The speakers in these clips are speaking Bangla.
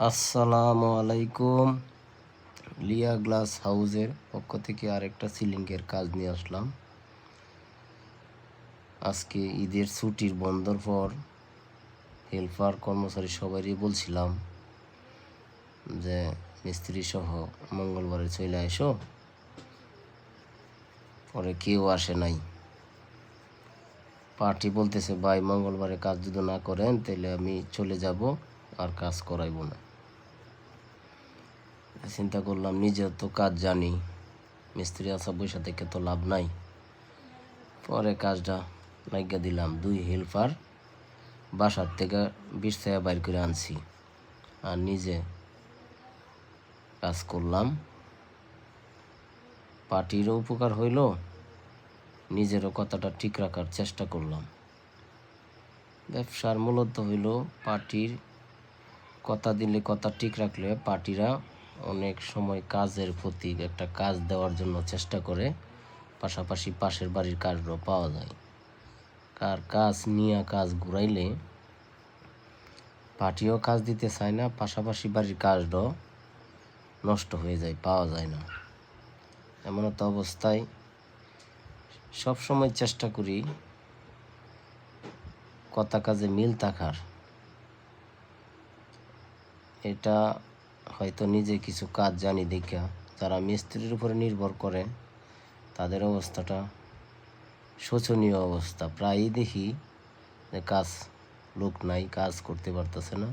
আসসালামু আলাইকুম। লিয়া গ্লাস হাউসের পক্ষ থেকে আরেকটা সিলিংয়ের কাজ নিয়ে আসলাম। আজকে ঈদের ছুটির বন্ধর পর হেল্পার কর্মচারী সবারই বলছিলাম যে মিস্ত্রি সহ মঙ্গলবারে চলে এসো, পরে কেউ আসে নাই। পার্টি বলতেছে, ভাই মঙ্গলবারে কাজ যদি না করেন তাহলে আমি চলে যাব, আর কাজ করাইব না। চিন্তা করলাম নিজেও তো কাজ জানি, মিস্ত্রি আসা বৈশা থেকে তো লাভ নাই। পরে কাজটা লাগিয়ে দিলাম। 2 হেল্পার বাসার থেকে বিছায়া বাইর করে আনছি, আর নিজে কাজ করলাম। পার্টিরও উপকার হইল, নিজেরও কথাটা ঠিক রাখার চেষ্টা করলাম। ব্যবসার মূলত হইল পার্টির কথা দিলে, কথা ঠিক রাখলে পার্টিরা অনেক সময় কাজের প্রতি একটা কাজ দেওয়ার জন্য চেষ্টা করে, পাশাপাশি পাশের বাড়ির কাজও পাওয়া যায়। কার কাজ নিয়ে কাজ ঘুরাইলে পার্টিও কাজ দিতে চায় না, পাশাপাশি বাড়ির কাজটাও নষ্ট হয়ে যায়, পাওয়া যায় না। এমন একটা অবস্থায় সবসময় চেষ্টা করি কথা কাজে মিল থাকার। এটা হয়তো নিজে কিছু কাজ জানি দেখা যারা মিস্ত্রির উপরে নির্ভর করে তাদের অবস্থাটা শোচনীয় অবস্থা। প্রায়ই দেখি যে কাজ লোক নাই, কাজ করতে পারতেছে না।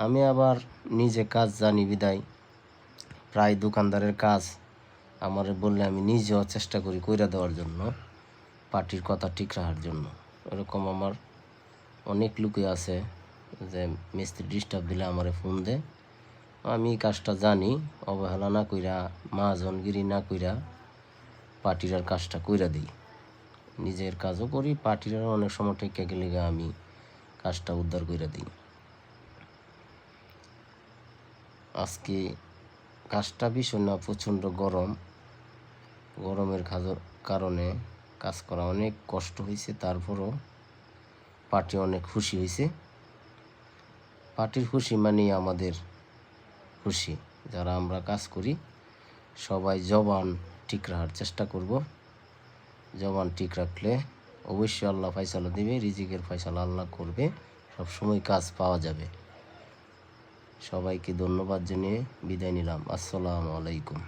আমি আবার নিজে কাজ জানি বিদায় প্রায় দোকানদারের কাজ আমার বললে আমি নিজেও চেষ্টা করি কইরা দেওয়ার জন্য, পার্টির কথা ঠিক রাখার জন্য। এরকম আমার অনেক লোকই আছে যে মিস্ত্রি ডিস্টার্ব দিলে আমারে ফোন দেয়। আমি কাজটা জানি, অবহেলা না কইরা, মহাজনগিরি না কইরা পার্টির কাজটা কইরা দিই। নিজের কাজও করি, পার্টির অনেক সময় টেকে গেলে আমি কাজটা উদ্ধার কইরা দিই। আজকে কাজটা ভীষণ না, প্রচণ্ড গরমের কারণে কাজ করা অনেক কষ্ট হয়েছে। তারপরও পার্টি অনেক খুশি হয়েছে। পার্টির খুশি মানে আমাদের খুশি। যারা আমরা কাজ করি সবাই জবান ঠিক রাখার চেষ্টা করব। জবান ঠিক রাখলে অবশ্যই আল্লাহ ফয়সালা দেবে, রিজিকের ফয়সালা আল্লাহ করবে, সবসময় কাজ পাওয়া যাবে। সবাইকে ধন্যবাদ জানিয়ে বিদায় নিলাম। আসসালামু আলাইকুম।